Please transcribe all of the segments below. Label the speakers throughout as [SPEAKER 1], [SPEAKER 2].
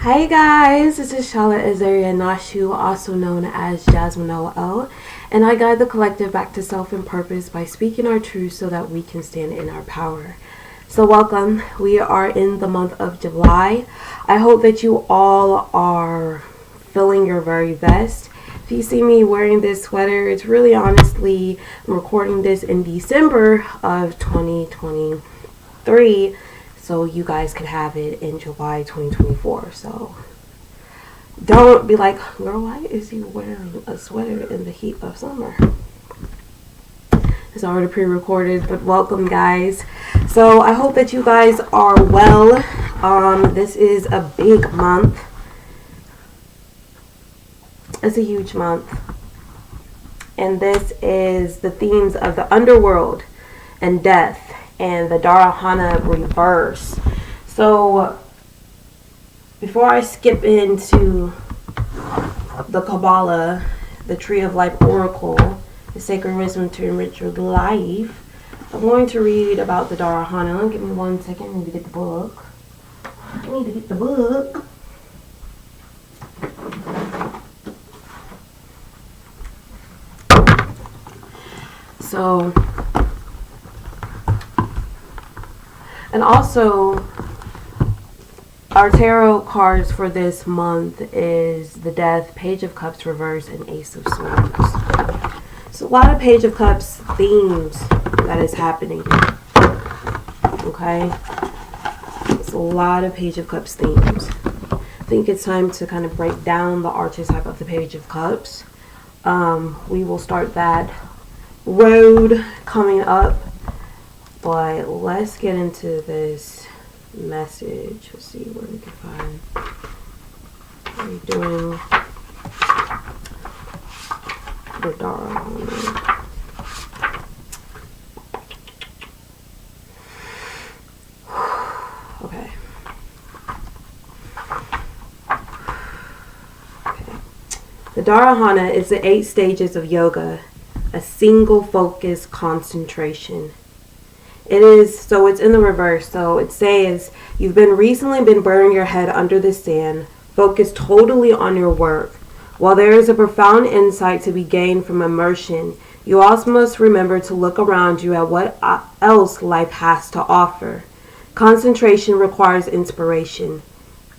[SPEAKER 1] Hi guys, this is Charlotte Azaria Nashu, also known as Jasmine OL, and I guide the collective back to self and purpose by speaking our truth so that we can stand in our power. So welcome, we are in the month of July. I hope that you all are feeling your very best. If you see me wearing this sweater, it's really honestly, I'm recording this in December of 2023. So you guys could have it in July 2024. So don't be like, girl, why is he wearing a sweater in the heat of summer? It's already pre-recorded, but welcome guys. So I hope that you guys are well. This is a big month. It's a huge month. And this is the themes of the underworld and death and the Dharma reverse. So before I skip into the Kabbalah, the Tree of Life Oracle, the sacred wisdom to enrich your life, I'm going to read about the Dharma. Give me 1 second. I need to get the book. So, and also, our tarot cards for this month is the Death, Page of Cups Reverse, and Ace of Swords. So a lot of Page of Cups themes that is happening. Okay? It's a lot of Page of Cups themes. I think it's time to kind of break down the archetype of the Page of Cups. We will start that road coming up. But let's get into this message. Let's see where we can find. We're doing the Dharma. Okay. The Dharma is the 8 stages of yoga, a single focus concentration. It's in the reverse. So it says, you've recently been burying your head under the sand, focused totally on your work. While there is a profound insight to be gained from immersion, you also must remember to look around you at what else life has to offer. Concentration requires inspiration.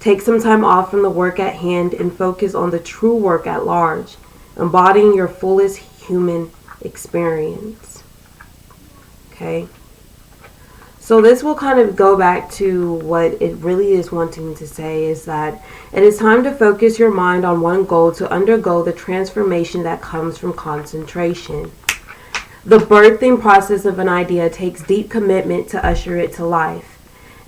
[SPEAKER 1] Take some time off from the work at hand and focus on the true work at large, embodying your fullest human experience. Okay? So this will kind of go back to what it really is wanting to say, is that it is time to focus your mind on one goal to undergo the transformation that comes from concentration. The birthing process of an idea takes deep commitment to usher it to life.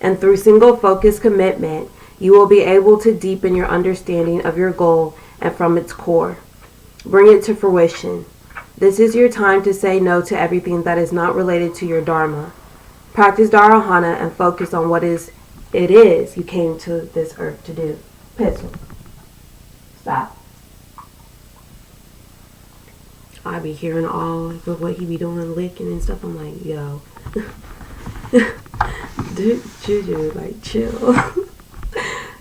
[SPEAKER 1] And through single focus commitment, you will be able to deepen your understanding of your goal and from its core. Bring it to fruition. This is your time to say no to everything that is not related to your Dharma. Practice Dharana and focus on what it is you came to this earth to do. Pistol. Stop. I be hearing all of what he be doing, licking and stuff. I'm like, yo. Dude, Juju, like, chill.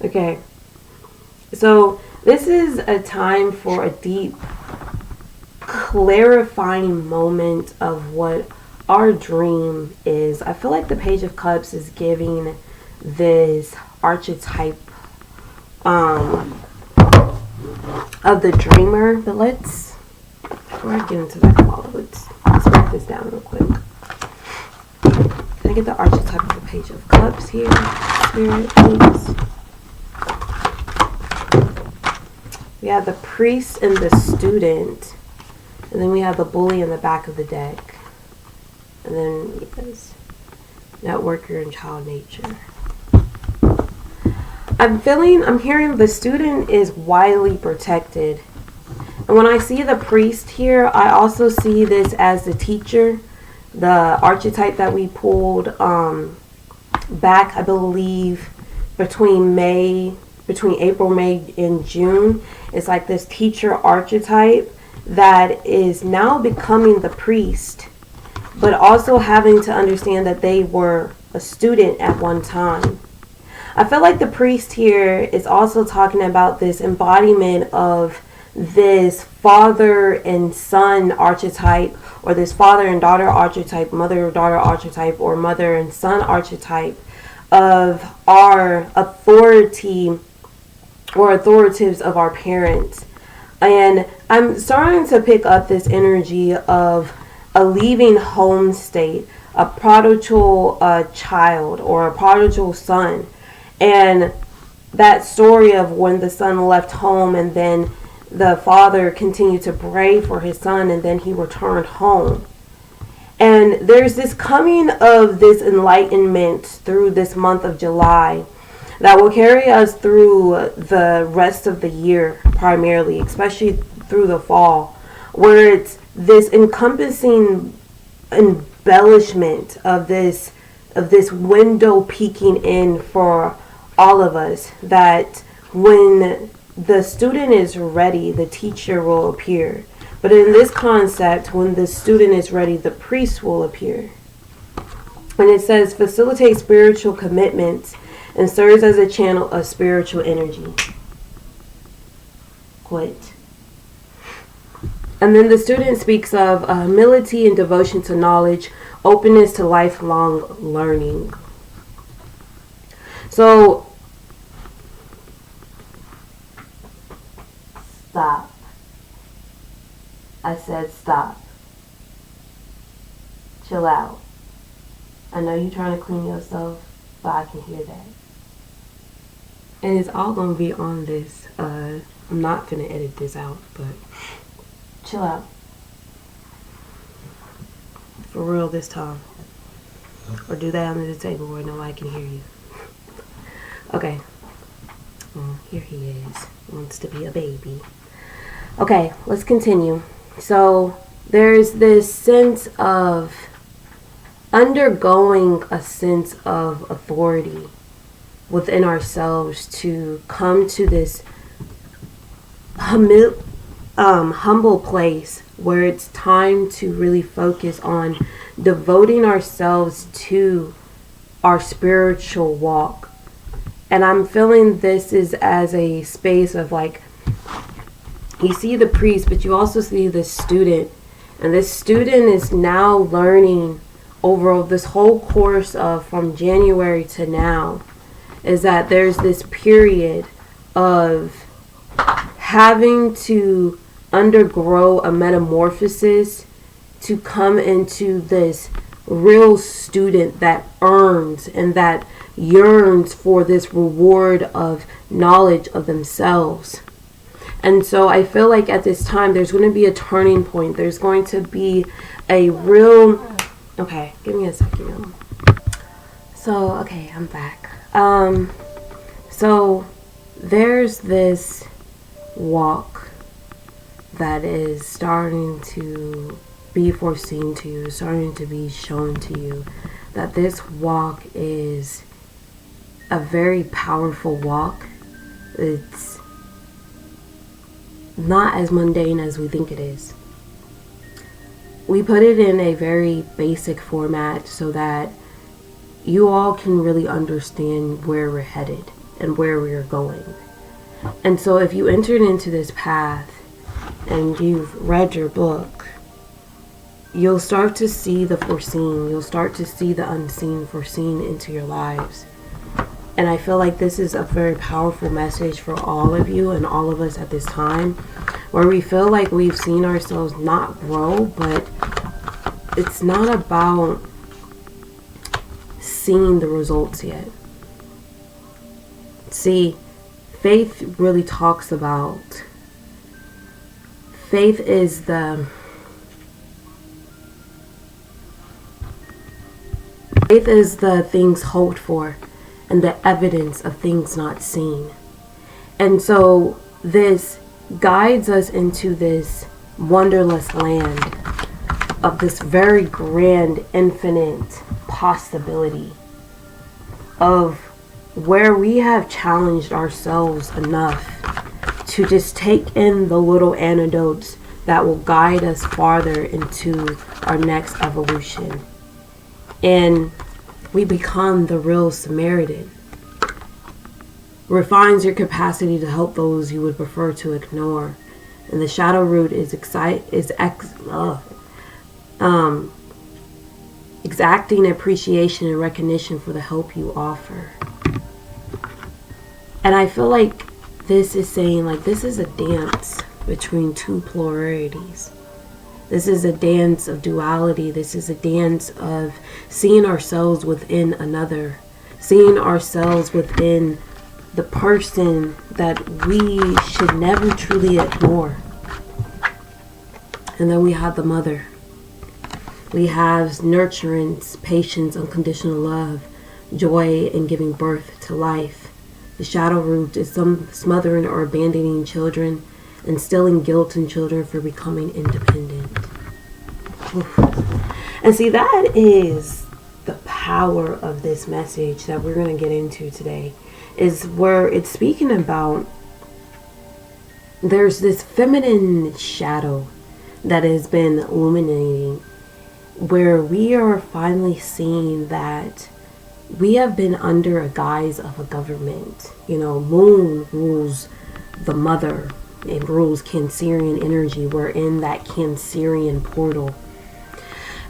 [SPEAKER 1] Okay. So, this is a time for a deep, clarifying moment of what our dream is. I feel like the Page of Cups is giving this archetype of the dreamer. But before I get into that, let's break this down real quick. Can I get the archetype of the Page of Cups here? Spirit, please. We have the priest and the student. And then we have the bully in the back of the deck. And then yes, networker and child nature. I'm hearing the student is widely protected. And when I see the priest here, I also see this as the teacher, the archetype that we pulled back, I believe, between April, May, and June. It's like this teacher archetype that is now becoming the priest, but also having to understand that they were a student at one time. I feel like the priest here is also talking about this embodiment of this father and son archetype, or this father and daughter archetype, mother daughter archetype, or mother and son archetype of our authority or authoritives of our parents. And I'm starting to pick up this energy of a leaving home state, a prodigal child or a prodigal son. And that story of when the son left home and then the father continued to pray for his son and then he returned home. And there's this coming of this enlightenment through this month of July that will carry us through the rest of the year, primarily, especially through the fall, where it's this encompassing embellishment of this window peeking in for all of us, that when the student is ready, the teacher will appear. But in this concept, when the student is ready, the priest will appear. And it says, facilitate spiritual commitments and serves as a channel of spiritual energy. Quit. And then the student speaks of humility and devotion to knowledge, openness to lifelong learning. So, stop. I said stop. Chill out. I know you're trying to clean yourself, but I can hear that. And it's all going to be on this. I'm not going to edit this out, but chill out. For real this time. Or do that under the table where nobody can hear you. Okay. Here he is. Wants to be a baby. Okay, let's continue. So there's this sense of undergoing a sense of authority within ourselves to come to this humble place where it's time to really focus on devoting ourselves to our spiritual walk. And I'm feeling this is as a space of like, you see the priest, but you also see the student. And this student is now learning over this whole course of from January to now, is that there's this period of having to undergo a metamorphosis to come into this real student that earns and that yearns for this reward of knowledge of themselves. And so I feel like at this time there's going to be a turning point. There's going to be a real... Okay, give me a second, y'all. So, okay, I'm back. So there's this walk that is starting to be foreseen to you, starting to be shown to you, that this walk is a very powerful walk. It's not as mundane as we think it is. We put it in a very basic format so that you all can really understand where we're headed and where we're going. And so if you entered into this path and you've read your book, you'll start to see the foreseen. You'll start to see the unseen foreseen into your lives. And I feel like this is a very powerful message for all of you and all of us at this time, where we feel like we've seen ourselves not grow, but it's not about seeing the results yet. See, faith really talks about, faith is the things hoped for and the evidence of things not seen. And so this guides us into this wonderless land of this very grand, infinite possibility of where we have challenged ourselves enough to just take in the little antidotes that will guide us farther into our next evolution. And we become the real Samaritan. refines your capacity to help those you would prefer to ignore. And the shadow root is exacting appreciation and recognition for the help you offer. And I feel like this is saying, like, this is a dance between two polarities. This is a dance of duality. This is a dance of seeing ourselves within another, seeing ourselves within the person that we should never truly ignore. And then we have the mother. We have nurturance, patience, unconditional love, joy in giving birth to life. The shadow root is some smothering or abandoning children, instilling guilt in children for becoming independent. Oof. And see, that is the power of this message that we're going to get into today, is where it's speaking about there's this feminine shadow that has been illuminating, where we are finally seeing that we have been under a guise of a government. You know, moon rules the mother. It rules Cancerian energy. We're in that Cancerian portal.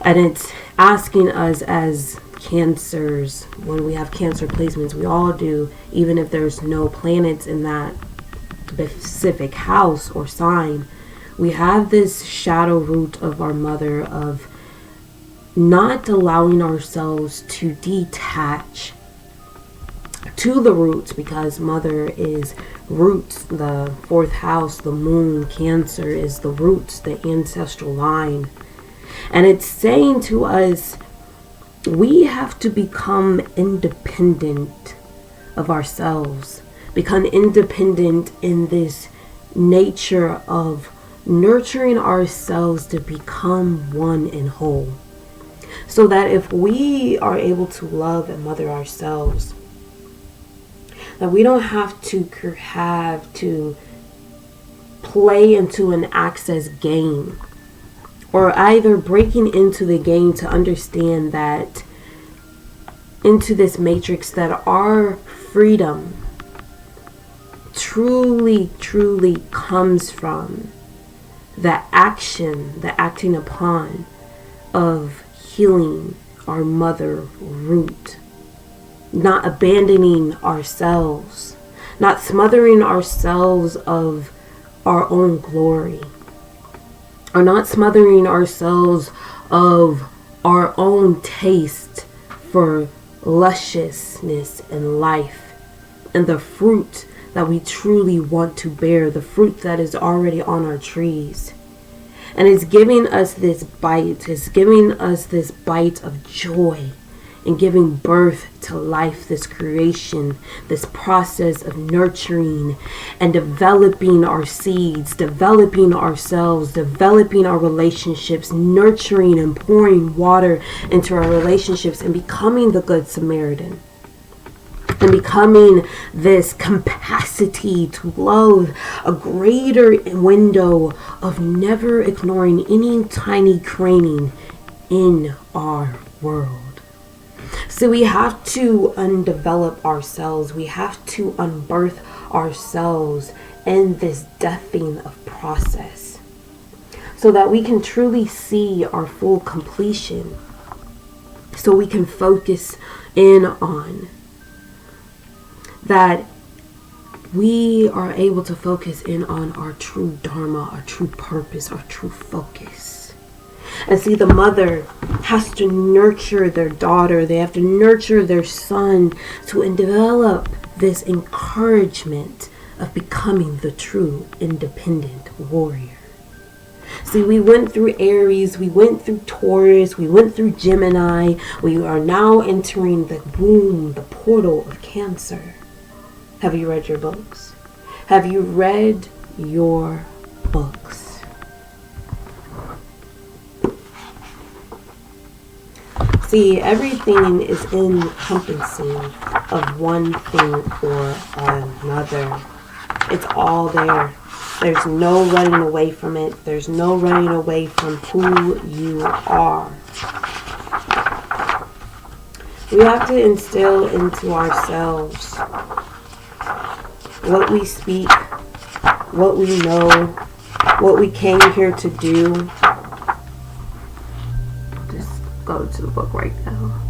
[SPEAKER 1] And it's asking us as Cancers, when we have Cancer placements, we all do, even if there's no planets in that specific house or sign, we have this shadow root of our mother, of not allowing ourselves to detach to the roots, because mother is roots. The fourth house, the moon, Cancer, is the roots, the ancestral line. And it's saying to us, we have to become independent of ourselves, become independent in this nature of nurturing ourselves to become one and whole. So that if we are able to love and mother ourselves, that we don't have to play into an access game, or either breaking into the game to understand that, into this matrix, that our freedom truly comes from the acting upon of healing our mother root, not abandoning ourselves, not smothering ourselves of our own glory, or not smothering ourselves of our own taste for lusciousness and life, and the fruit that we truly want to bear, the fruit that is already on our trees. And it's giving us this bite, of joy in giving birth to life, this creation, this process of nurturing and developing our seeds, developing ourselves, developing our relationships, nurturing and pouring water into our relationships, and becoming the Good Samaritan. And becoming this capacity to love, a greater window of never ignoring any tiny craning in our world. So we have to undevelop ourselves. We have to unbirth ourselves in this deathing of process, so that we can truly see our full completion, so we can focus in on that, we are able to focus in on our true Dharma, our true purpose, our true focus. And see, the mother has to nurture their daughter. They have to nurture their son to develop this encouragement of becoming the true independent warrior. See, we went through Aries, we went through Taurus, we went through Gemini. We are now entering the womb, the portal of Cancer. Have you read your books? Have you read your books? See, everything is encompassing of one thing or another. It's all there. There's no running away from it. There's no running away from who you are. We have to instill into ourselves what we speak, what we know, what we came here to do. Just go to the book right now.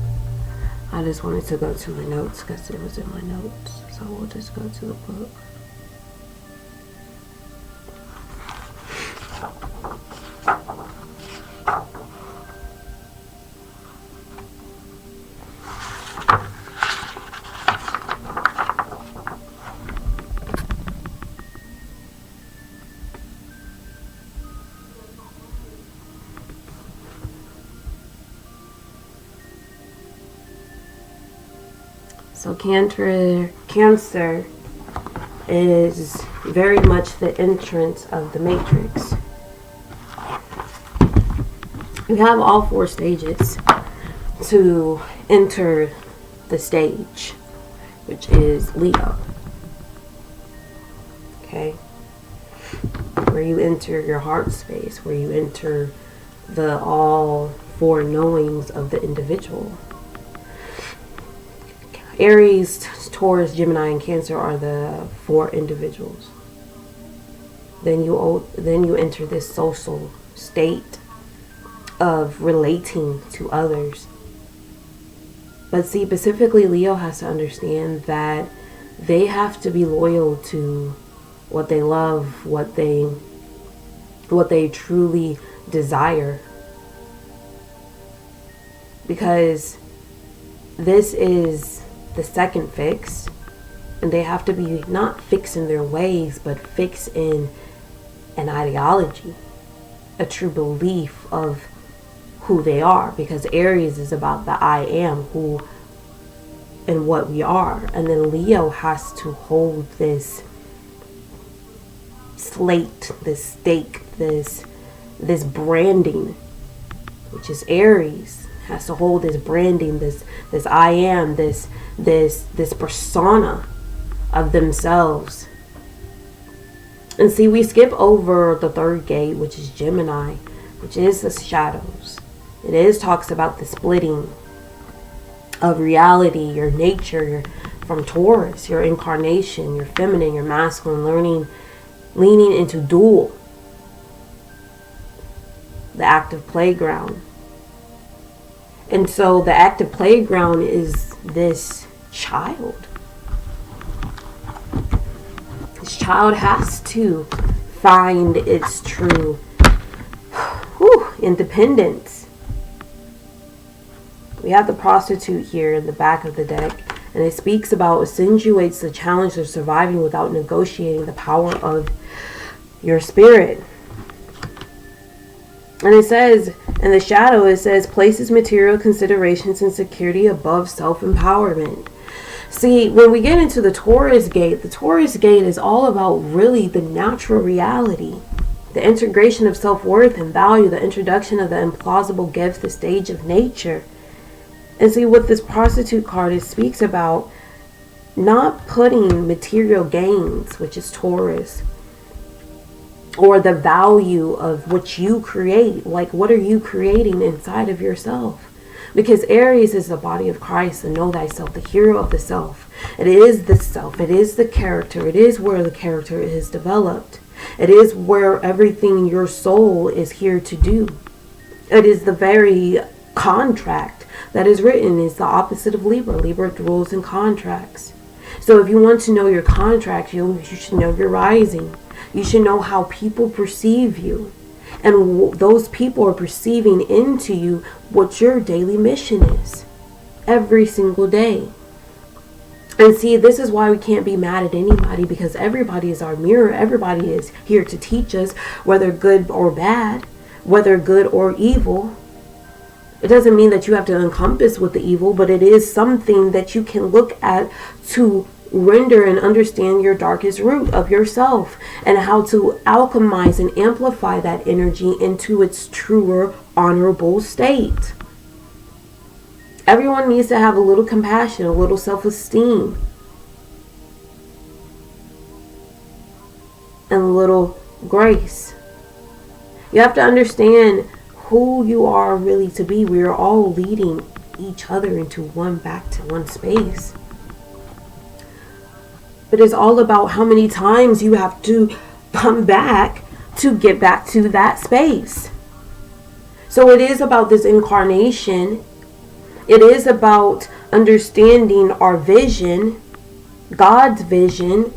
[SPEAKER 1] I just wanted to go to my notes because it was in my notes. So we'll just go to the book. So Cancer is very much the entrance of the matrix. You have all 4 stages to enter the stage, which is Leo. Okay? Where you enter your heart space, where you enter the all 4 knowings of the individual. Aries, Taurus, Gemini, and Cancer are the 4 individuals. Then you enter this social state of relating to others. But see, specifically Leo has to understand that they have to be loyal to what they love, what they truly desire. Because this is the second fix, and they have to be not fixed in their ways, but fixed in an ideology, a true belief of who they are, because Aries is about the I am, who and what we are, and then Leo has to hold this slate, this stake, this branding, which is Aries, has to hold this branding, this I am, this persona of themselves. And see, we skip over the 3rd gate, which is Gemini, which is the shadows. It talks about the splitting of reality, your nature, from Taurus, your incarnation, your feminine, your masculine, leaning into dual, the active playground. And so the active playground is this child. This child has to find its true independence. We have the prostitute here in the back of the deck, and it speaks about, accentuates the challenge of surviving without negotiating the power of your spirit. And it says, in the shadow, it says, places material considerations and security above self-empowerment. See, when we get into the Taurus gate is all about really the natural reality, the integration of self-worth and value, the introduction of the implausible gift, the stage of nature. And see, what this prostitute card speaks about, not putting material gains, which is Taurus, or the value of what you create. Like, what are you creating inside of yourself? Because Aries is the body of Christ, and know thyself, the hero of the self. It is the self. It is the character. It is where the character is developed. It is where everything your soul is here to do. It is the very contract that is written. Is the opposite of Libra. Libra rules and contracts. So if you want to know your contract, you should know your rising. You should know how people perceive you. And those people are perceiving into you what your daily mission is. Every single day. And see, this is why we can't be mad at anybody, because everybody is our mirror. Everybody is here to teach us, whether good or bad, whether good or evil. It doesn't mean that you have to encompass with the evil, but it is something that you can look at to render and understand your darkest root of yourself, and how to alchemize and amplify that energy into its truer, honorable state. Everyone needs to have a little compassion, a little self-esteem, and a little grace. You have to understand who you are really to be. We are all leading each other into back to one space. but it's all about how many times you have to come back to get back to that space. So it is about this incarnation. It is about understanding our vision, God's vision.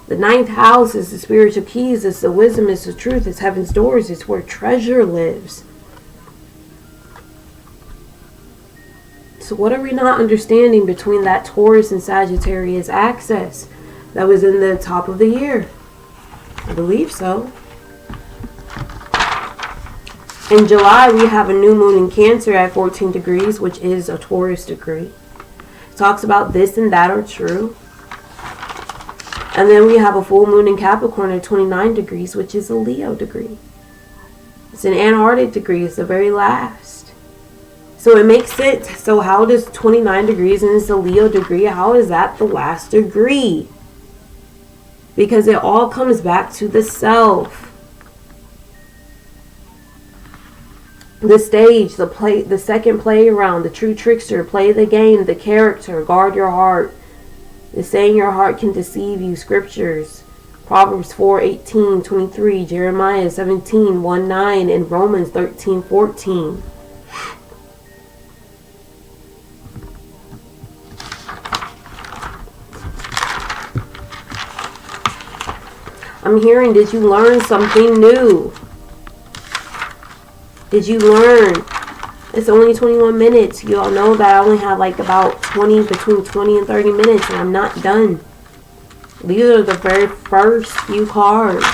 [SPEAKER 1] The ninth house is the spiritual keys, it's the wisdom, it's the truth, it's heaven's doors, it's where treasure lives. So what are we not understanding between that Taurus and Sagittarius axis that was in the top of the year? I believe so. In July, we have a new moon in Cancer at 14 degrees, which is a Taurus degree. It talks about this and that are true. And then we have a full moon in Capricorn at 29 degrees, which is a Leo degree. It's an Antarctic degree. It's the very last. So it makes sense. So how does 29 degrees and it's a Leo degree, how is that the last degree? Because it all comes back to the self. The stage, the second play around, the true trickster, play the game, the character, guard your heart. The saying your heart can deceive you. Scriptures, Proverbs 4:18, 23, Jeremiah 17, 1, 9, and Romans 13, 14. I'm hearing, did you learn something new? Did you learn? It's only 21 minutes. You all know that I only have like about between 20 and 30 minutes, and I'm not done. These are the very first few cards.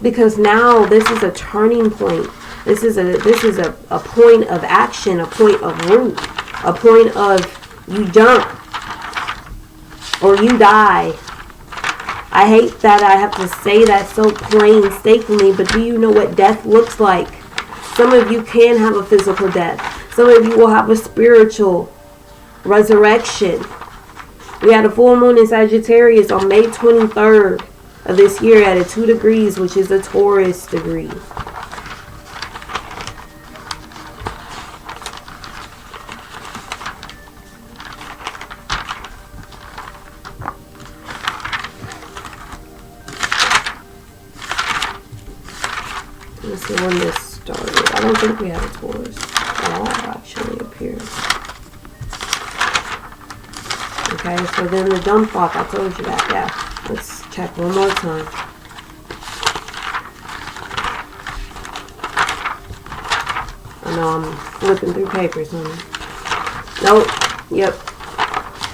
[SPEAKER 1] Because now this is a turning point. This is a point of action, a point of root, a point of you jump or you die. I hate that I have to say that so painstakingly, but do you know what death looks like? Some of you can have a physical death. Some of you will have a spiritual resurrection. We had a full moon in Sagittarius on May 23rd of this year at 2 degrees, which is a Taurus degree. Let's see when this started. I don't think we had a Taurus at all, actually, up here. Okay, so then the jump off, I told you that, yeah. Let's check one more time. I know I'm flipping through papers, honey. Nope, yep.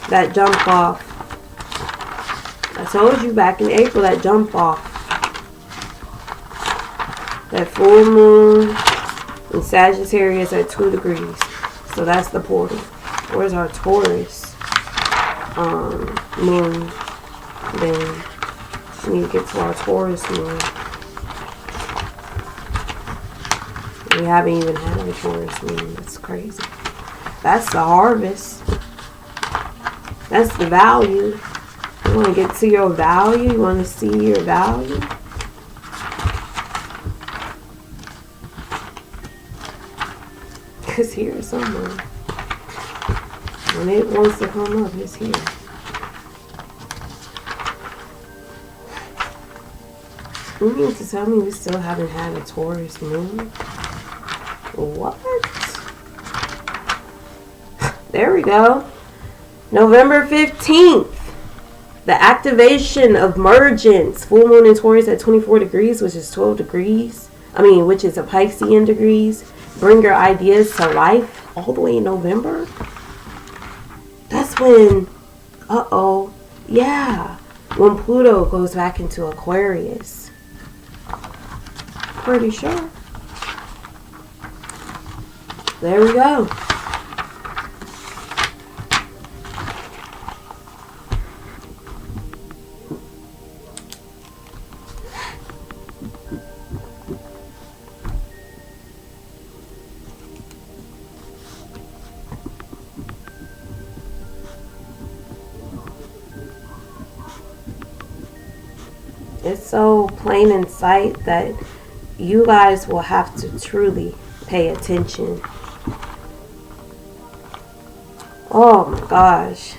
[SPEAKER 1] That jump off. I told you back in April, that jump off. That full moon in Sagittarius at 2 degrees. So that's the portal. Where's our Taurus moon? Then we need to get to our Taurus moon. We haven't even had a Taurus moon. That's crazy. That's the harvest. That's the value. You want to get to your value? You want to see your value? It's here somewhere. When it wants to come up, it's here. You mean to tell me we still haven't had a Taurus moon? What? There we go. November 15th. The activation of mergence. Full moon in Taurus at 24 degrees, which is 12 degrees. Which is a Piscean degrees. Bring your ideas to life all the way in November. That's when, when Pluto goes back into Aquarius. Pretty sure. There we go. It's so plain in sight that you guys will have to truly pay attention. Oh my gosh.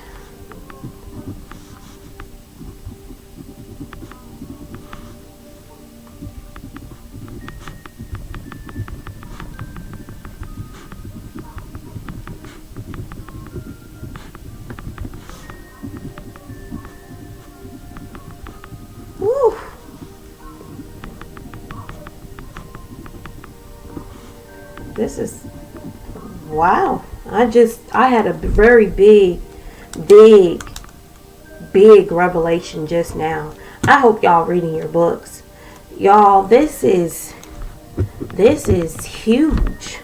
[SPEAKER 1] Woo. This is, wow. I had a very big revelation just now. I hope y'all reading your books. Y'all, this is huge.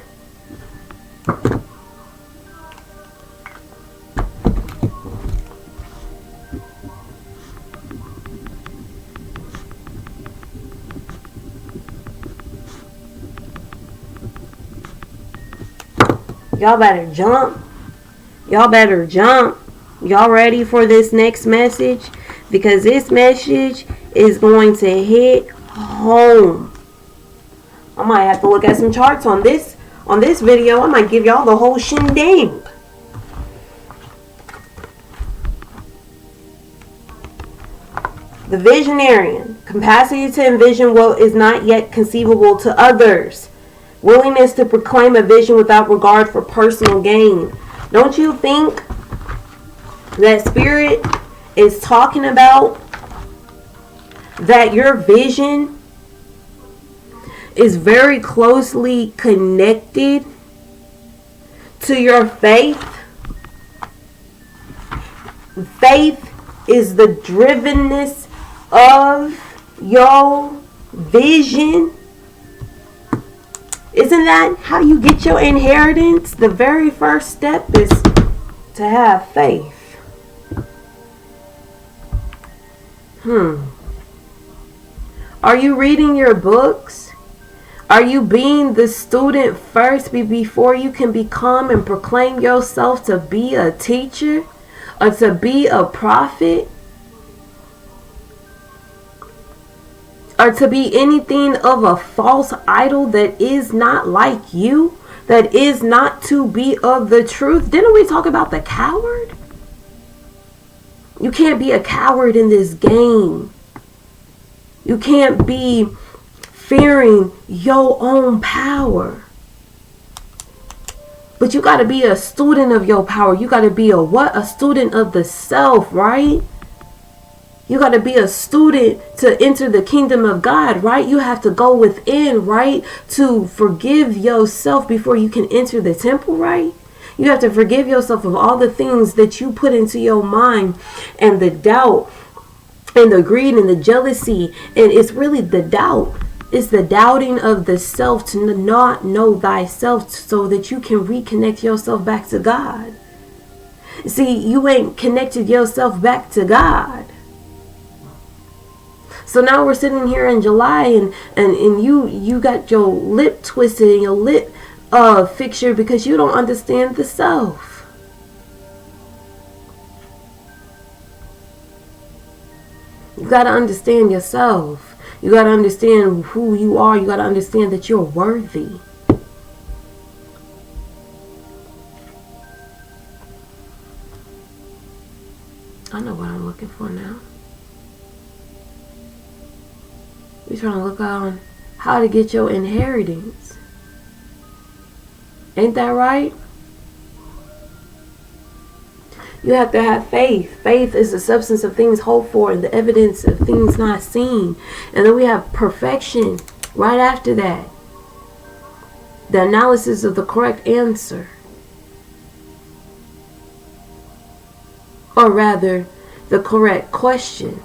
[SPEAKER 1] Y'all better jump. Y'all better jump. Y'all ready for this next message? Because this message is going to hit home. I might have to look at some charts on this video. I might give y'all the whole shindig. The visionarian. Capacity to envision what is not yet conceivable to others. Willingness to proclaim a vision without regard for personal gain. Don't you think that Spirit is talking about that your vision is very closely connected to your faith? Faith is the drivenness of your vision. Isn't that how you get your inheritance? The very first step is to have faith. Are you reading your books? Are you being the student first before you can become and proclaim yourself to be a teacher or to be a prophet? Or to be anything of a false idol that is not like you, that is not to be of the truth? Didn't we talk about the coward? You can't be a coward in this game. You can't be fearing your own power. But you got to be a student of your power. You got to be a student of the self, right? You got to be a student to enter the kingdom of God, right? You have to go within, right? To forgive yourself before you can enter the temple, right? You have to forgive yourself of all the things that you put into your mind, and the doubt and the greed and the jealousy. And it's really the doubt. It's the doubting of the self, to not know thyself, so that you can reconnect yourself back to God. See, you ain't connected yourself back to God. So now we're sitting here in July, and you got your lip twisted and your lip fixture because you don't understand the self. You got to understand yourself. You got to understand who you are. You got to understand that you're worthy. I know what I'm looking for now. We're trying to look on how to get your inheritance. Ain't that right? You have to have faith. Faith is the substance of things hoped for and the evidence of things not seen. And then we have perfection right after that. The analysis of the correct answer. Or rather, the correct question.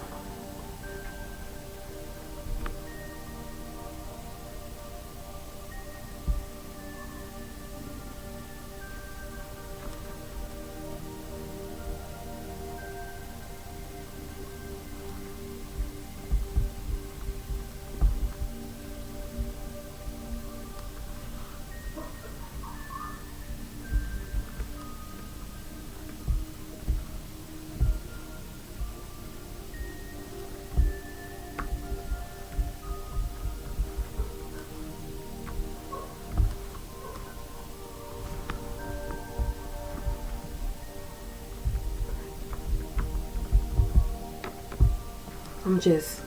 [SPEAKER 1] I'm just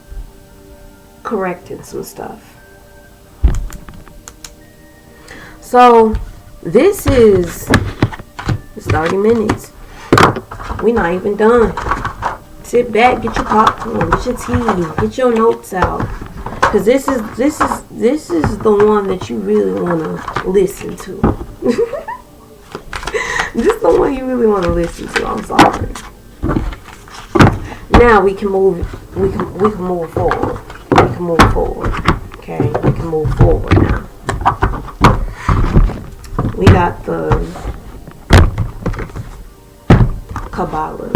[SPEAKER 1] correcting some stuff. So this is 30 minutes. We're not even done. Sit back, get your popcorn, get your tea, get your notes out. Cause this is the one that you really wanna listen to. This is the one you really wanna listen to. I'm sorry. Now we can move forward. We can move forward. Okay, we can move forward now. We got the Kabbalah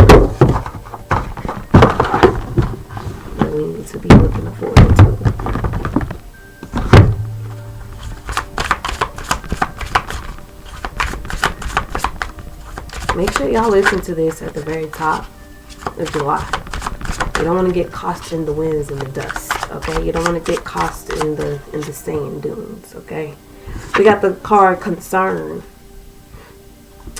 [SPEAKER 1] that we need to be looking forward to. Make sure y'all listen to this at the very top of July. You don't want to get caught in the winds and the dust, okay? You don't want to get caught in the sand dunes, okay? We got the card Concern.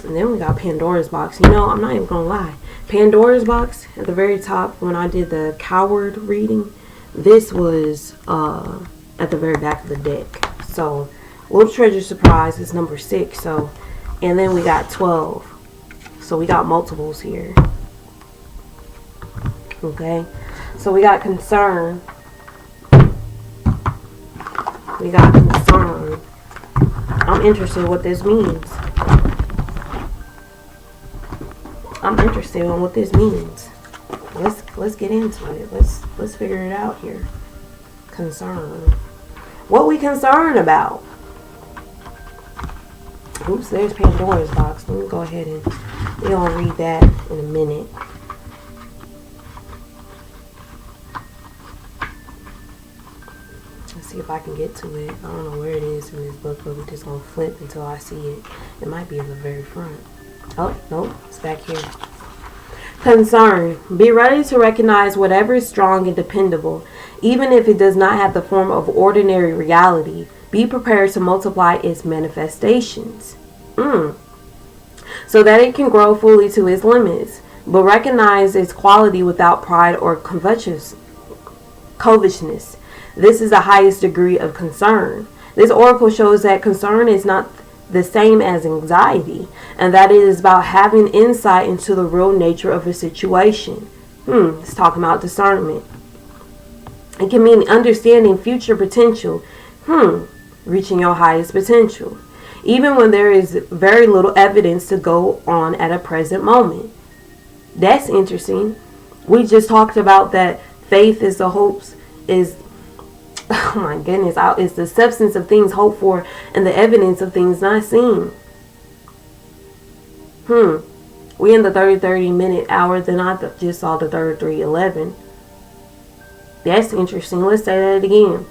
[SPEAKER 1] And then we got Pandora's Box. You know, I'm not even going to lie. Pandora's Box, at the very top, when I did the Coward reading, this was at the very back of the deck. So, Little Treasure Surprise is number 6. So, and then we got 12. So, we got multiples here. Okay. So, we got Concern. We got Concern. I'm interested in what this means. I'm interested in what this means. Let's get into it. Let's figure it out here. Concern. What we concerned about? Oops, there's Pandora's Box. Let me go ahead and we're gonna read that in a minute. Let's see if I can get to it. I don't know where it is in this book, but we're just gonna flip until I see it. It might be in the very front. Oh, nope, it's back here. Concern. Be ready to recognize whatever is strong and dependable, even if it does not have the form of ordinary reality. Be prepared to multiply its manifestations. So that it can grow fully to its limits, but recognize its quality without pride or covetousness. This is the highest degree of concern. This oracle shows that concern is not the same as anxiety, and that it is about having insight into the real nature of a situation. It's talking about discernment. It can mean understanding future potential, reaching your highest potential, even when there is very little evidence to go on at a present moment. That's interesting. We just talked about that faith is the hopes, oh my goodness, it's the substance of things hoped for and the evidence of things not seen. We in the 30 minute hour, then I just saw the 33:11. That's interesting. Let's say that again.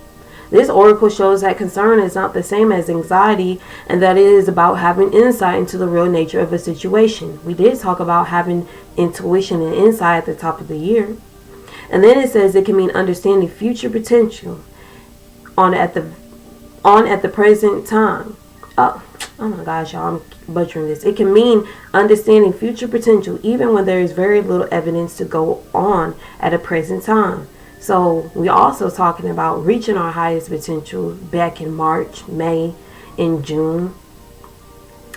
[SPEAKER 1] This oracle shows that concern is not the same as anxiety, and that it is about having insight into the real nature of a situation. We did talk about having intuition and insight at the top of the year. And then it says it can mean understanding future potential at the present time. Oh my gosh, y'all, I'm butchering this. It can mean understanding future potential even when there is very little evidence to go on at a present time. So we also talking about reaching our highest potential back in March, May, and June,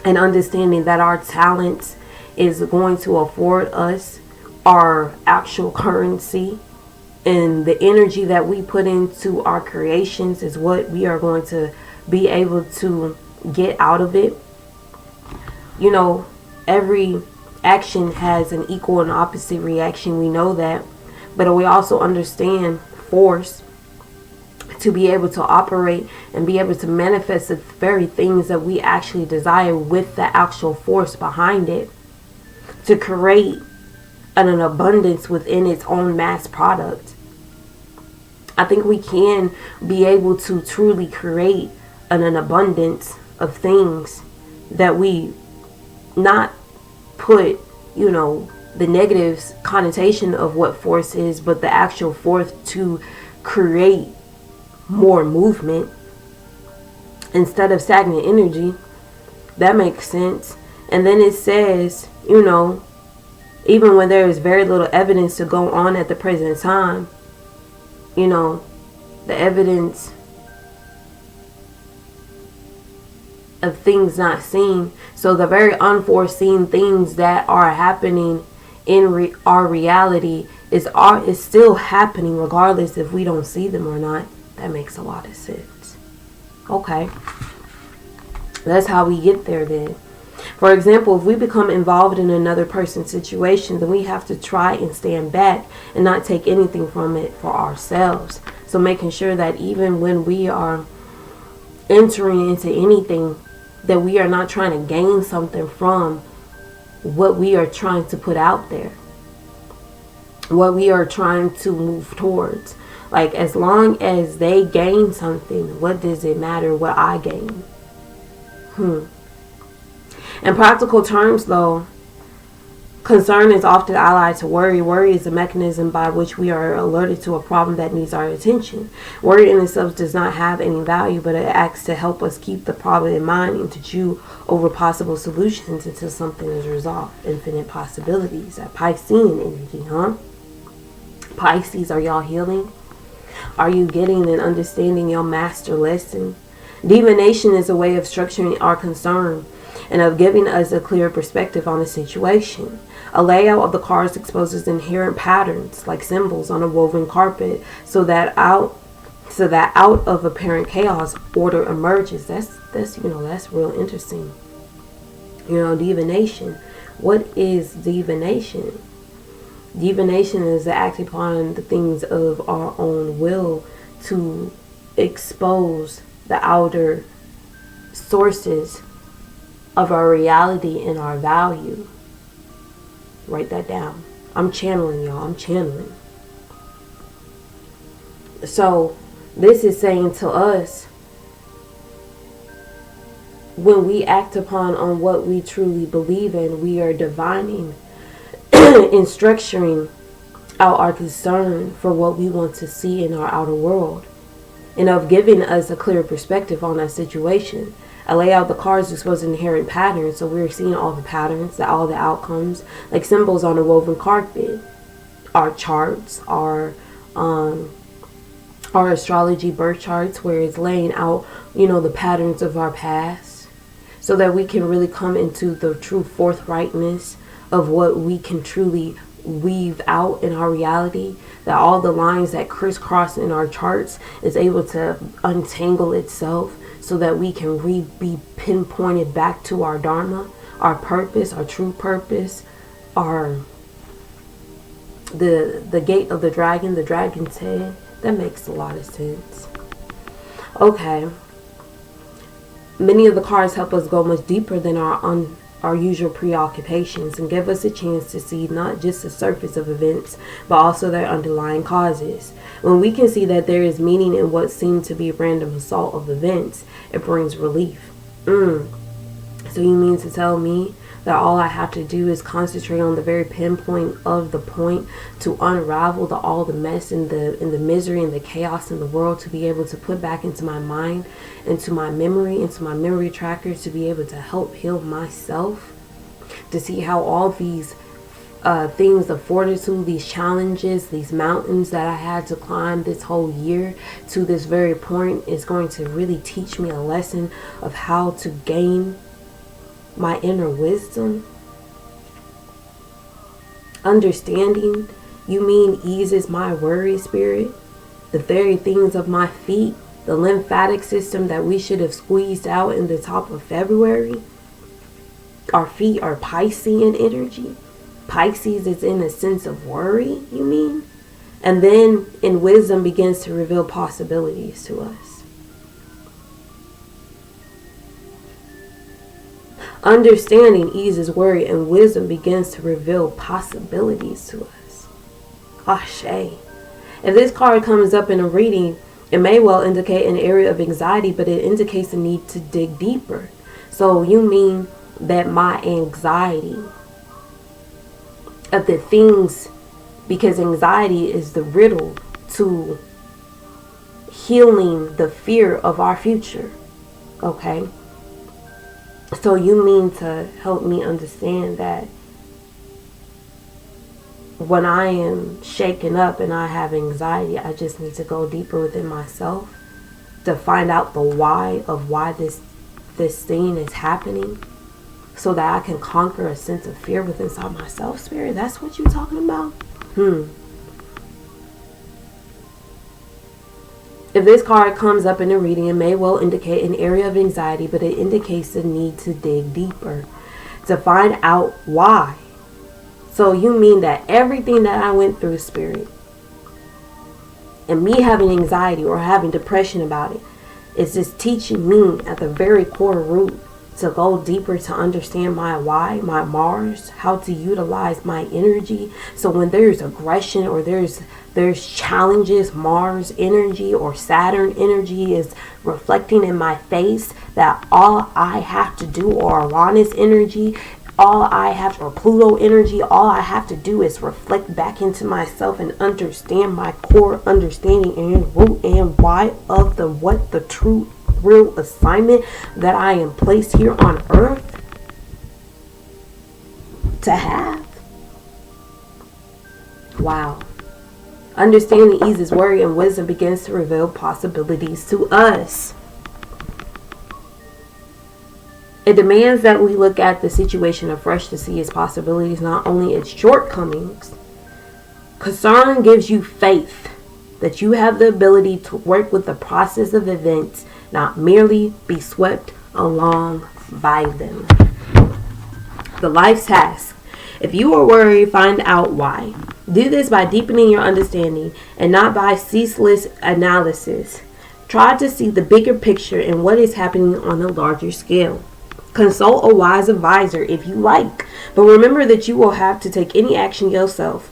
[SPEAKER 1] and understanding that our talents is going to afford us our actual currency, and the energy that we put into our creations is what we are going to be able to get out of it. You know, every action has an equal and opposite reaction. We know that. But we also understand force to be able to operate and be able to manifest the very things that we actually desire with the actual force behind it, to create an abundance within its own mass product. I think we can be able to truly create an abundance of things that we not put, the negative connotation of what force is, but the actual force to create more movement instead of stagnant energy. That makes sense. And then it says, even when there is very little evidence to go on at the present time, you know, the evidence of things not seen. So the very unforeseen things that are happening in our reality is still happening regardless if we don't see them or not. That makes a lot of sense. Okay. That's how we get there then. For example, if we become involved in another person's situation, then we have to try and stand back and not take anything from it for ourselves. So making sure that even when we are entering into anything, that we are not trying to gain something from what we are trying to put out there, what we are trying to move towards. Like, as long as they gain something, what does it matter what I gain? In practical terms, though, concern is often allied to worry. Worry is a mechanism by which we are alerted to a problem that needs our attention. Worry in itself does not have any value, but it acts to help us keep the problem in mind and to chew over possible solutions until something is resolved. Infinite possibilities. That Piscean energy, huh? Pisces, are y'all healing? Are you getting and understanding your master lesson? Divination is a way of structuring our concern and of giving us a clear perspective on a situation. A layout of the cards exposes inherent patterns, like symbols on a woven carpet, so that out of apparent chaos, order emerges. That's real interesting. Divination. What is divination? Divination is the act upon the things of our own will to expose the outer sources of our reality and our value. Write that down. I'm channeling, y'all. I'm channeling. So this is saying to us, when we act upon on what we truly believe in, we are divining and structuring out our concern for what we want to see in our outer world, and of giving us a clear perspective on that situation. I lay out the cards expose inherent patterns, so we're seeing all the patterns, all the outcomes, like symbols on a woven carpet. Our charts, our astrology birth charts, where it's laying out, the patterns of our past, so that we can really come into the true forthrightness of what we can truly weave out in our reality, that all the lines that crisscross in our charts is able to untangle itself, so that we can be pinpointed back to our Dharma, our purpose, our true purpose, the gate of the dragon's head. That makes a lot of sense. Okay. Many of the cards help us go much deeper than our usual preoccupations and give us a chance to see not just the surface of events, but also their underlying causes. When we can see that there is meaning in what seemed to be a random assault of events, it brings relief. So you mean to tell me that all I have to do is concentrate on the very pinpoint of the point to unravel all the mess and the misery and the chaos in the world, to be able to put back into my mind, into my memory tracker, to be able to help heal myself, to see how all these things of fortitude, these challenges, these mountains that I had to climb this whole year to this very point is going to really teach me a lesson of how to gain my inner wisdom. Understanding, you mean, eases my worry spirit, the very things of my feet, the lymphatic system that we should have squeezed out in the top of February. Our feet are Piscean energy. Pisces is in a sense of worry, you mean? And then in wisdom begins to reveal possibilities to us. Understanding eases worry, and wisdom begins to reveal possibilities to us. Ashe. If this card comes up in a reading, it may well indicate an area of anxiety, but it indicates a need to dig deeper. So you mean that my anxiety of the things, because anxiety is the riddle to healing the fear of our future. Okay? So you mean to help me understand that when I am shaken up and I have anxiety, I just need to go deeper within myself to find out the why of why this thing is happening, so that I can conquer a sense of fear within inside myself. Spirit, that's what you're talking about? If this card comes up in a reading, it may well indicate an area of anxiety, but it indicates the need to dig deeper to find out why. So you mean that everything that I went through, Spirit, and me having anxiety or having depression about it, is just teaching me at the very core root to go deeper, to understand my why, my Mars, how to utilize my energy. So when there's aggression or there's challenges, Mars energy or Saturn energy is reflecting in my face, that all I have to do, or Uranus energy, or Pluto energy, all I have to do is reflect back into myself and understand my core understanding and root and why of what the true real assignment that I am placed here on earth to have. Wow. Understanding eases worry, and wisdom begins to reveal possibilities to us. It demands that we look at the situation afresh to see its possibilities, not only its shortcomings. Concern gives you faith that you have the ability to work with the process of events, not merely be swept along by them. The life task. If you are worried, find out why. Do this by deepening your understanding and not by ceaseless analysis. Try to see the bigger picture and what is happening on a larger scale. Consult a wise advisor if you like, but remember that you will have to take any action yourself.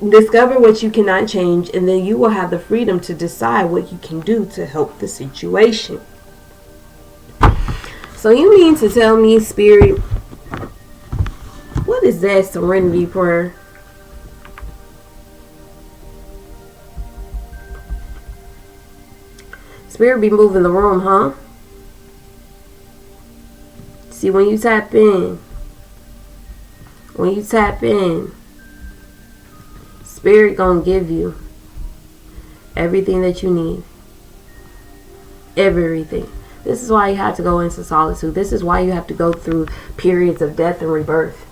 [SPEAKER 1] Discover what you cannot change, and then you will have the freedom to decide what you can do to help the situation. So you mean to tell me, Spirit, what is that serenity prayer? Spirit be moving the room, huh? See, when you tap in, Spirit gonna give you everything that you need. Everything. This is why you have to go into solitude. This is why you have to go through periods of death and rebirth.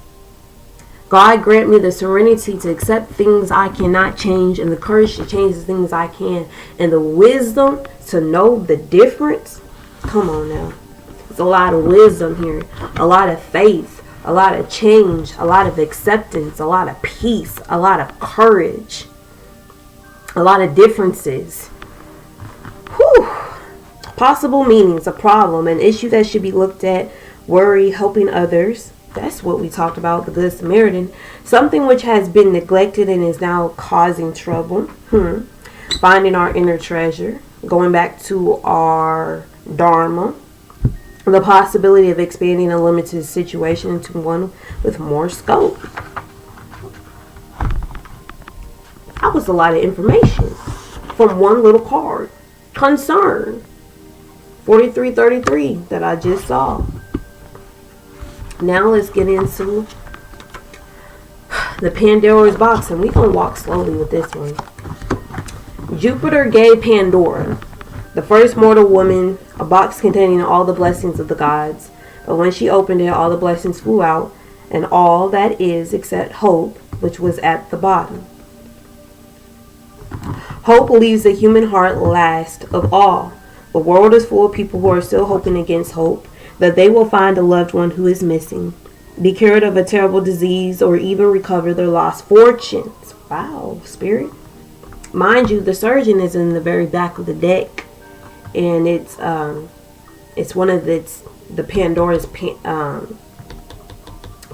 [SPEAKER 1] God grant me the serenity to accept things I cannot change, and the courage to change the things I can, and the wisdom to know the difference. Come on now. There's a lot of wisdom here, a lot of faith, a lot of change, a lot of acceptance, a lot of peace, a lot of courage, a lot of differences. Whew. Possible meanings, a problem, an issue that should be looked at, worry, helping others. That's what we talked about, the Good Samaritan. Something which has been neglected and is now causing trouble. Finding our inner treasure. Going back to our Dharma. The possibility of expanding a limited situation into one with more scope. That was a lot of information from one little card. Concern. 4333 that I just saw. Now let's get into the Pandora's box, and we're going to walk slowly with this one. Jupiter gave Pandora, the first mortal woman, a box containing all the blessings of the gods. But when she opened it, all the blessings flew out, and all that is except hope, which was at the bottom. Hope leaves the human heart last of all. The world is full of people who are still hoping against hope that they will find a loved one who is missing, be cured of a terrible disease, or even recover their lost fortunes. Wow, Spirit. Mind you, the surgeon is in the very back of the deck, and it's one of the Pandora's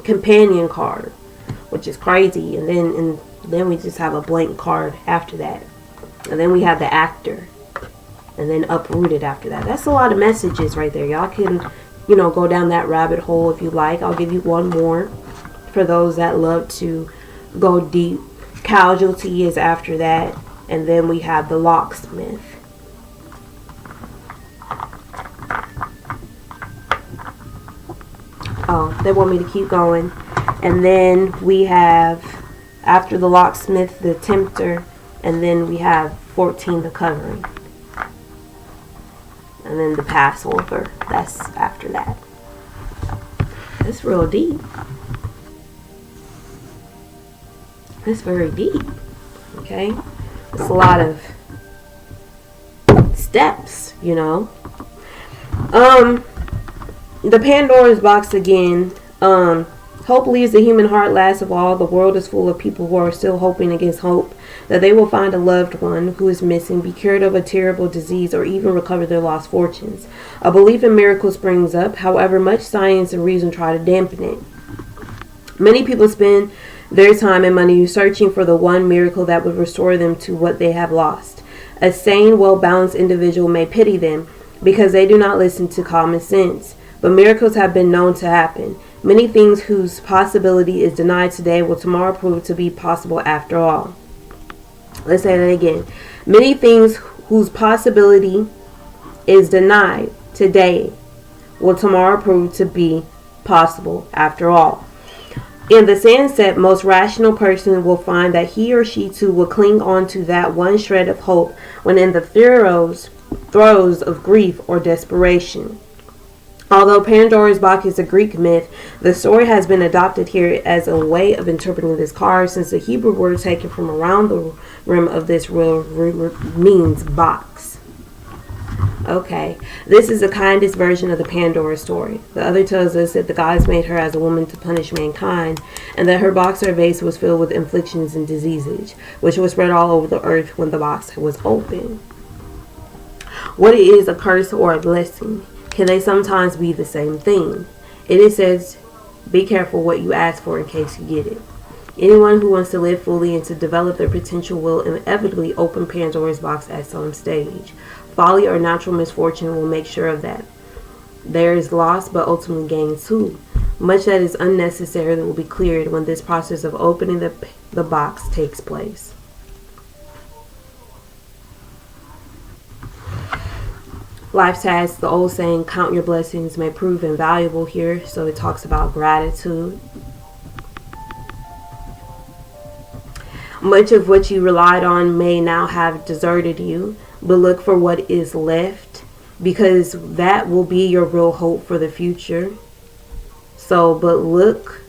[SPEAKER 1] companion card, which is crazy. And then we just have a blank card after that, and then we have the actor, and then uprooted after that. That's a lot of messages right there. Y'all can, go down that rabbit hole if you like. I'll give you one more for those that love to go deep. Casualty is after that, and then we have the locksmith. Oh, they want me to keep going. And then we have After the locksmith, the tempter, and then we have 14, the covering. And then the Passover, that's after that. That's real deep. That's very deep. Okay? It's a lot of steps, you know. The Pandora's box again. Hope leaves the human heart last of all. The world is full of people who are still hoping against hope that they will find a loved one who is missing, be cured of a terrible disease, or even recover their lost fortunes. A belief in miracles springs up. However, much science and reason try to dampen it. Many people spend their time and money searching for the one miracle that would restore them to what they have lost. A sane, well-balanced individual may pity them because they do not listen to common sense. But miracles have been known to happen. Many things whose possibility is denied today will tomorrow prove to be possible after all. Let's say that again. Many things whose possibility is denied today will tomorrow prove to be possible after all. In the sunset, most rational person will find that he or she too will cling on to that one shred of hope when in the throes of grief or desperation. Although Pandora's box is a Greek myth, the story has been adopted here as a way of interpreting this card, since the Hebrew word taken from around the rim of this riddle means box. Okay, this is the kindest version of the Pandora story. The other tells us that the gods made her as a woman to punish mankind, and that her box or vase was filled with afflictions and diseases, which was spread all over the earth when the box was open. What is a curse or a blessing? Can they sometimes be the same thing? It says, be careful what you ask for in case you get it. Anyone who wants to live fully and to develop their potential will inevitably open Pandora's box at some stage. Folly or natural misfortune will make sure of that. There is loss, but ultimately gain too. Much that is unnecessary will be cleared when this process of opening the box takes place. Life's tasks, the old saying, count your blessings, may prove invaluable here. So it talks about gratitude. Much of what you relied on may now have deserted you, but look for what is left, because that will be your real hope for the future. But look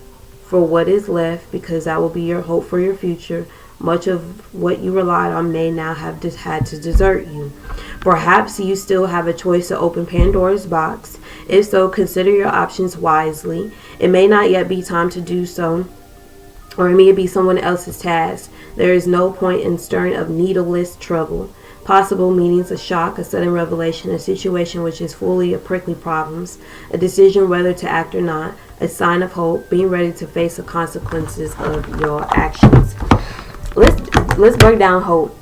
[SPEAKER 1] for what is left, because that will be your hope for your future. Much of what you relied on may now have had to desert you. Perhaps you still have a choice to open Pandora's box. If so, consider your options wisely. It may not yet be time to do so, or it may be someone else's task. There is no point in stirring up needless trouble. Possible meanings: a shock, a sudden revelation, a situation which is fully of prickly problems, a decision whether to act or not, a sign of hope, being ready to face the consequences of your actions. Let's break down hope.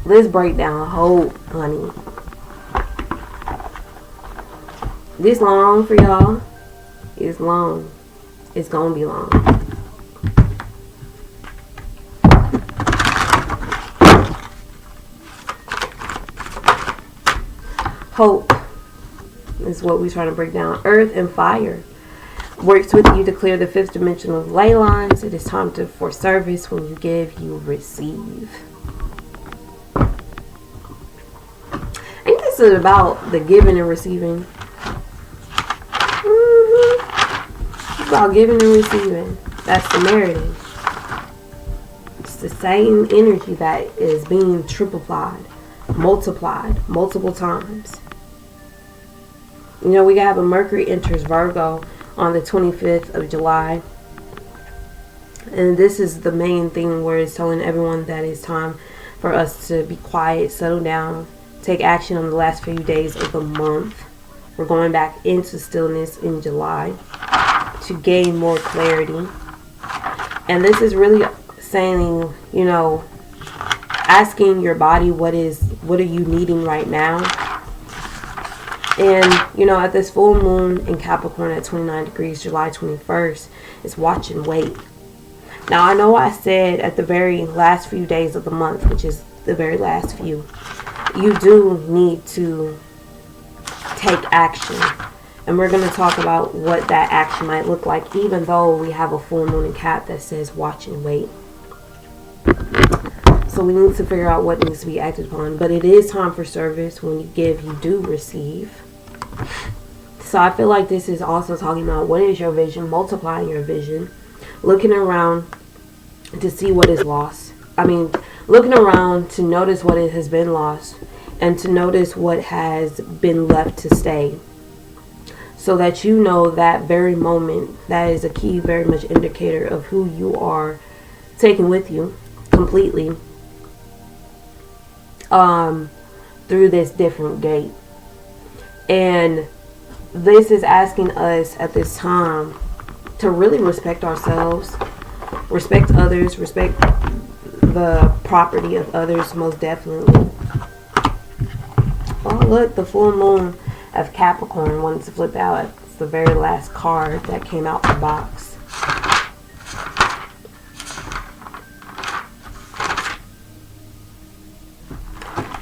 [SPEAKER 1] Let's break down hope, honey. This long for y'all. It's long. It's gonna be long. Hope is what we're trying to break down. Earth and fire works with you to clear the fifth dimensional ley lines. It is time for service. When you give, you receive. Ain't this about the giving and receiving? It's about giving and receiving. That's the narrative. It's the same energy that is being multiplied multiple times. You know, we have a Mercury enters Virgo on the 25th of July. And this is the main thing where it's telling everyone that it's time for us to be quiet, settle down, take action on the last few days of the month. We're going back into stillness in July to gain more clarity. And this is really saying, you know, asking your body what are you needing right now. And, you know, at this full moon in Capricorn at 29 degrees, July 21st, it's watch and wait. Now, I know I said at the very last few days of the month, which is the very last few, you do need to take action. And we're going to talk about what that action might look like, even though we have a full moon in Cap that says watch and wait. So we need to figure out what needs to be acted upon. But it is time for service. When you give, you do receive. So I feel like this is also talking about what is your vision, multiplying your vision, looking around to see what is lost. Looking around to notice what it has been lost and to notice what has been left to stay. So that you know that very moment, that is a key, very much indicator of who you are taking with you completely through this different gate. And this is asking us at this time to really respect ourselves, respect others, respect the property of others, most definitely. Oh, look, the full moon of Capricorn wanted to flip out. It's the very last card that came out the box.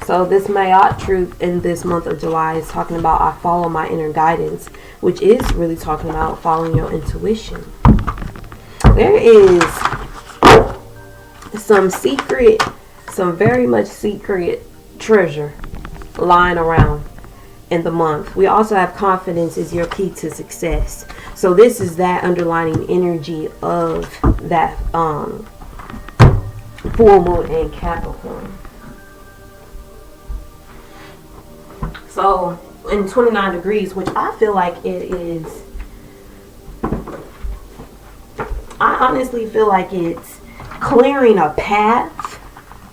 [SPEAKER 1] So this Mayat truth in this month of July is talking about I follow my inner guidance, which is really talking about following your intuition. There is some very much secret treasure lying around in the month. We also have confidence is your key to success. So this is that underlining energy of that full moon in Capricorn. So in 29 degrees, which I feel like it is, I honestly feel like it's clearing a path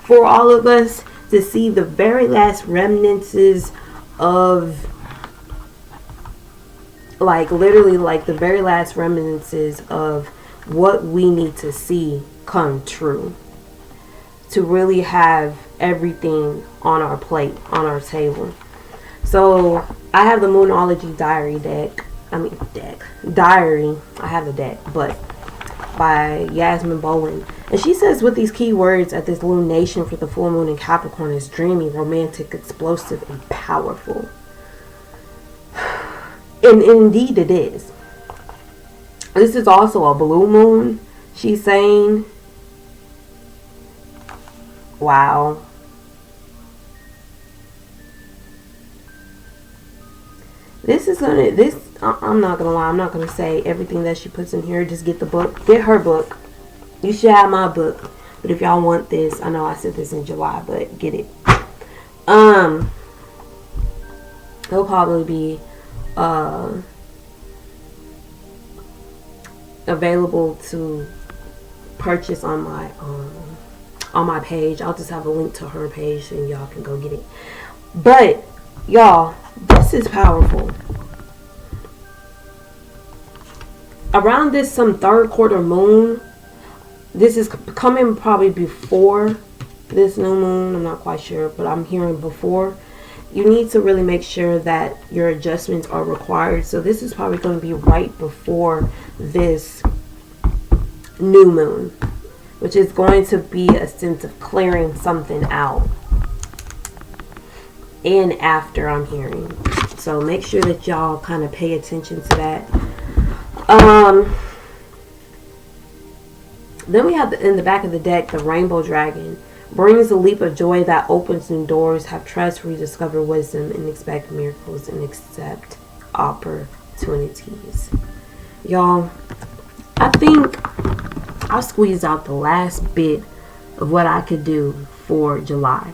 [SPEAKER 1] for all of us to see the very last remnants of, like, literally like the very last remnants of what we need to see come true to really have everything on our plate, on our table. So I have the Moonology Diary Diary. I have the deck, but by Yasmin Bowen. And she says with these key words at this lunation for the full moon in Capricorn is dreamy, romantic, explosive, and powerful. And indeed it is. This is also a blue moon, she's saying. Wow. I'm not gonna lie, I'm not gonna say everything that she puts in here. Just get the book, get her book. You should have my book, but if y'all want this, I know I said this in July, but get it. It'll probably be available to purchase on my page. I'll just have a link to her page and y'all can go get it. But y'all, this is powerful. Around this some third quarter moon, this is coming probably before this new moon. I'm not quite sure, but I'm hearing before. You need to really make sure that your adjustments are required. So this is probably going to be right before this new moon, which is going to be a sense of clearing something out. And after, I'm hearing. So make sure that y'all kind of pay attention to that. Then we have in the back of the deck, the Rainbow Dragon. Brings a leap of joy that opens new doors. Have trust, rediscover wisdom, and expect miracles and accept opportunities. Y'all, I think I squeezed out the last bit of what I could do for July.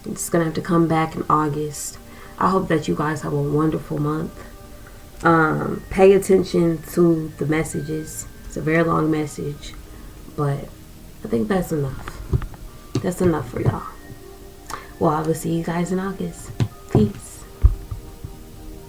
[SPEAKER 1] I'm just gonna have to come back in August. I hope that you guys have a wonderful month. Pay attention to the messages. It's a very long message, but I think that's enough. That's enough for y'all. Well, I will see you guys in August. Peace.